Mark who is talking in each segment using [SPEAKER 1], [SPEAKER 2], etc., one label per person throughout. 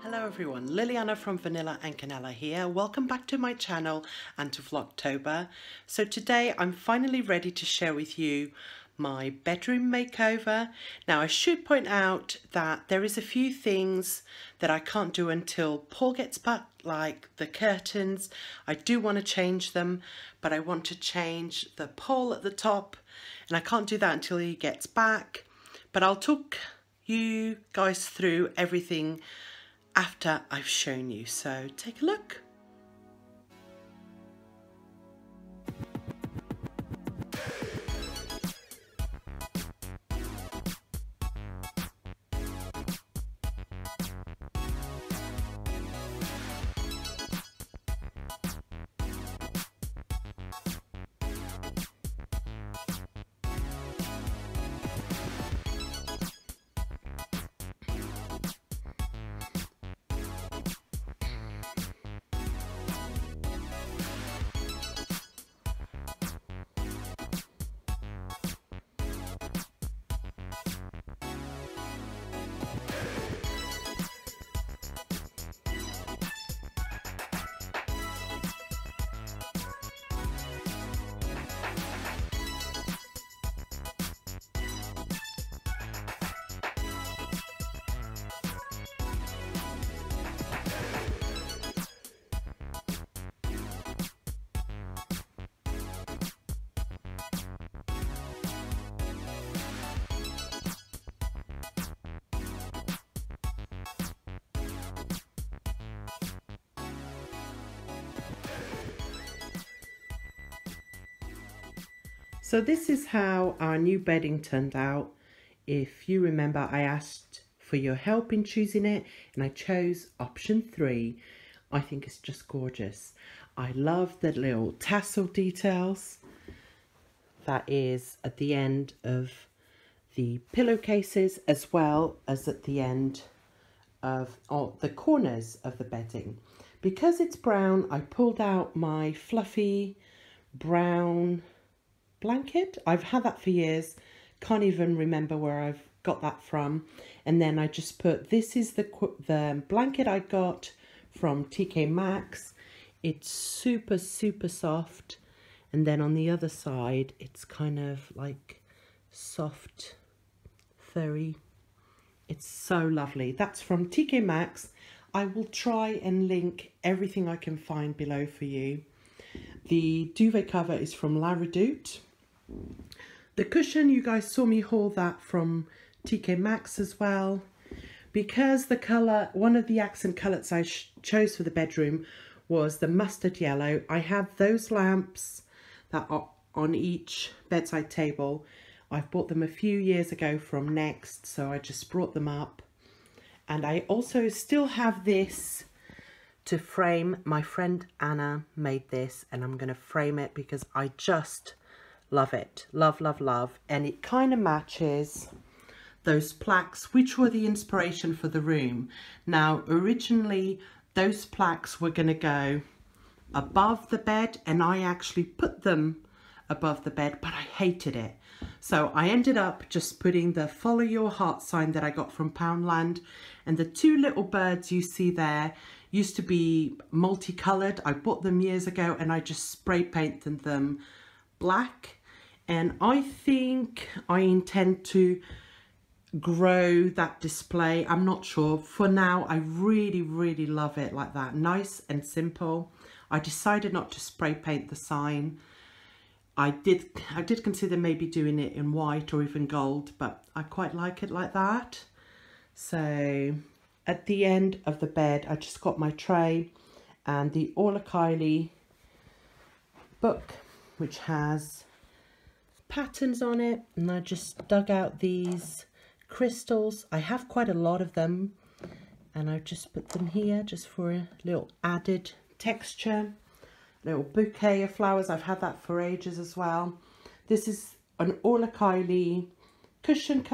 [SPEAKER 1] Hello everyone, Liliana from Vanillandcanela here. Welcome back to my channel and to Vlogtober. So today I'm finally ready to share with you my bedroom makeover. Now I should point out that there is a few things that I can't do until Paul gets back, like the curtains. I do want to change them, but I want to change the pole at the top and I can't do that until he gets back. But I'll talk you guys through everything after I've shown you, so take a look. So this is how our new bedding turned out. If you remember, I asked for your help in choosing it and I chose option 3. I think it's just gorgeous. I love the little tassel details that is at the end of the pillowcases, as well as at the end of the corners of the bedding. Because it's brown, I pulled out my fluffy brown blanket. I've had that for years, can't even remember where I've got that from. And then I just put, this is the blanket I got from TkMaxx. It's super soft, and then on the other side it's kind of like soft furry. It's so lovely. That's from TkMaxx. I will try and link everything I can find below for you. The duvet cover is from La Redoute. The cushion, you guys saw me haul that from TkMaxx as well. Because the colour, one of the accent colours I chose for the bedroom was the mustard yellow. I have those lamps that are on each bedside table. I've bought them a few years ago from Next, so I just brought them up. And I also still have this to frame. My friend Anna made this and I'm going to frame it because I just love it. Love. And it kind of matches those plaques, which were the inspiration for the room. Now, originally, those plaques were going to go above the bed, and I actually put them above the bed, but I hated it. So I ended up just putting the Follow Your Heart sign that I got from Poundland, and the two little birds you see there used to be multicolored. I bought them years ago and I just spray painted them black. And I think I intend to grow that display. I'm not sure. For now, I really love it like that. Nice and simple. I decided not to spray paint the sign. I did consider maybe doing it in white or even gold, but I quite like it like that. So at the end of the bed, I just got my tray and the Orla Kylie book, which has patterns on it, and I just dug out these crystals. I have quite a lot of them and I've just put them here just for a little added texture. Little bouquet of flowers. I've had that for ages as well. This is an Orla Kylie cushion.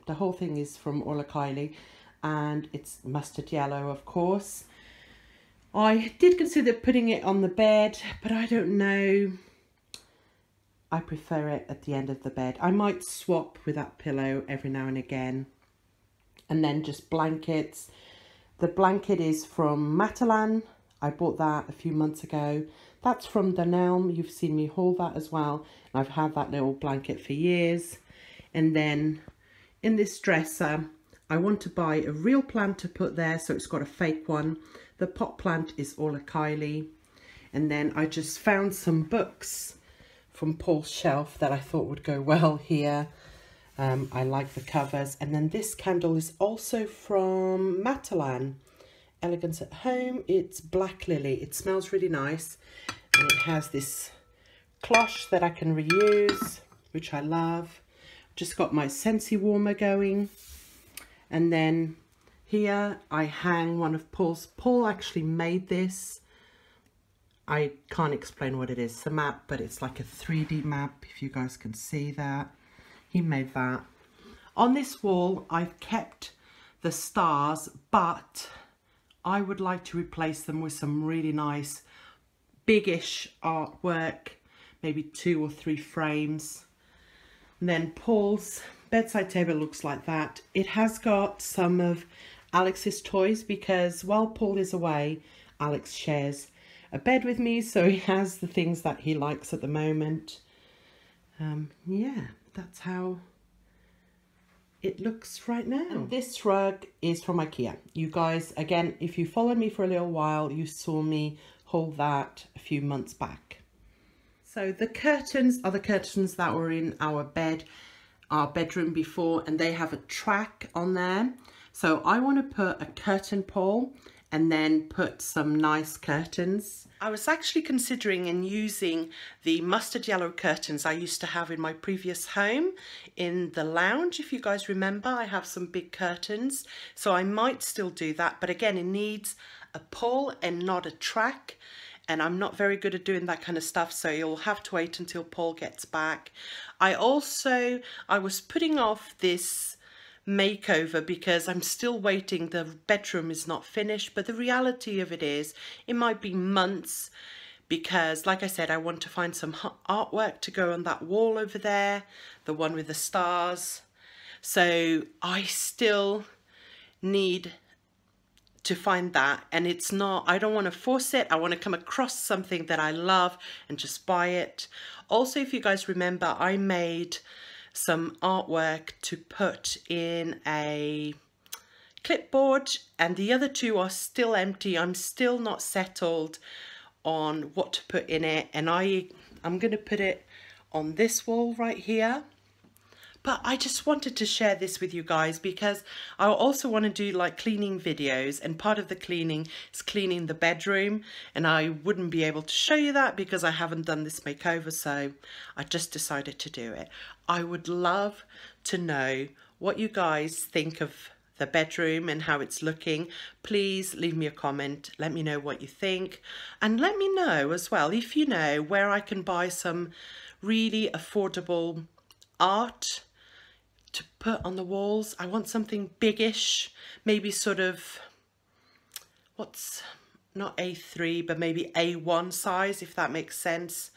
[SPEAKER 1] The whole thing is from Orla Kylie and it's mustard yellow, of course. I did consider putting it on the bed, but I don't know. I prefer it at the end of the bed. I might swap with that pillow every now and again. And then just blankets. The blanket is from Matalan. I bought that a few months ago. That's from Dunelm. You've seen me haul that as well. I've had that little blanket for years. And then in this dresser, I want to buy a real plant to put there, so it's got a fake one. The pot plant is all a Kylie. And then I just found some books from Paul's shelf that I thought would go well here. I like the covers. And then this candle is also from Matalan. Elegance at Home. It's Black Lily. It smells really nice. And it has this cloche that I can reuse, which I love. Just got my Scentsy warmer going. And then here I hang one of Paul's. Paul actually made this. I can't explain what it is. It's a map, but it's like a 3D map, if you guys can see that. He made that. On this wall, I've kept the stars, but I would like to replace them with some really nice, biggish artwork, maybe 2 or 3 frames. And then Paul's bedside table looks like that. It has got some of Alex's toys because while Paul is away, Alex shares a bed with me, so he has the things that he likes at the moment. Yeah, that's how it looks right now. And this rug is from Ikea. You guys, again, if you followed me for a little while, you saw me haul that a few months back. So the curtains are the curtains that were in our bedroom before, and they have a track on there. So I want to put a curtain pole and then put some nice curtains. I was actually considering in using the mustard yellow curtains I used to have in my previous home in the lounge. If you guys remember, I have some big curtains, so I might still do that. But again, it needs a pole and not a track. And I'm not very good at doing that kind of stuff, so you'll have to wait until Paul gets back. I was putting off this makeover because I'm still waiting. The bedroom is not finished, but the reality of it is it might be months because, like I said, I want to find some artwork to go on that wall over there, the one with the stars. So I still need to find that, and it's not, I don't want to force it. I want to come across something that I love and just buy it. Also, if you guys remember, I made some artwork to put in a clipboard, and the other 2 are still empty. I'm still not settled on what to put in it, and I'm going to put it on this wall right here. But I just wanted to share this with you guys because I also want to do like cleaning videos, and part of the cleaning is cleaning the bedroom, and I wouldn't be able to show you that because I haven't done this makeover, so I just decided to do it. I would love to know what you guys think of the bedroom and how it's looking. Please leave me a comment, let me know what you think, and let me know as well if you know where I can buy some really affordable art to put on the walls. I want something biggish, maybe sort of, what's, not A3, but maybe A1 size, if that makes sense.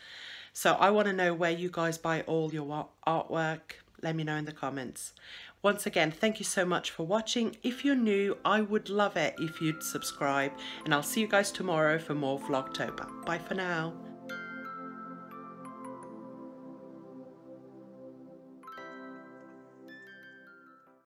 [SPEAKER 1] So I want to know where you guys buy all your artwork. Let me know in the comments. Once again, thank you so much for watching. If you're new, I would love it if you'd subscribe, and I'll see you guys tomorrow for more Vlogtober. Bye for now.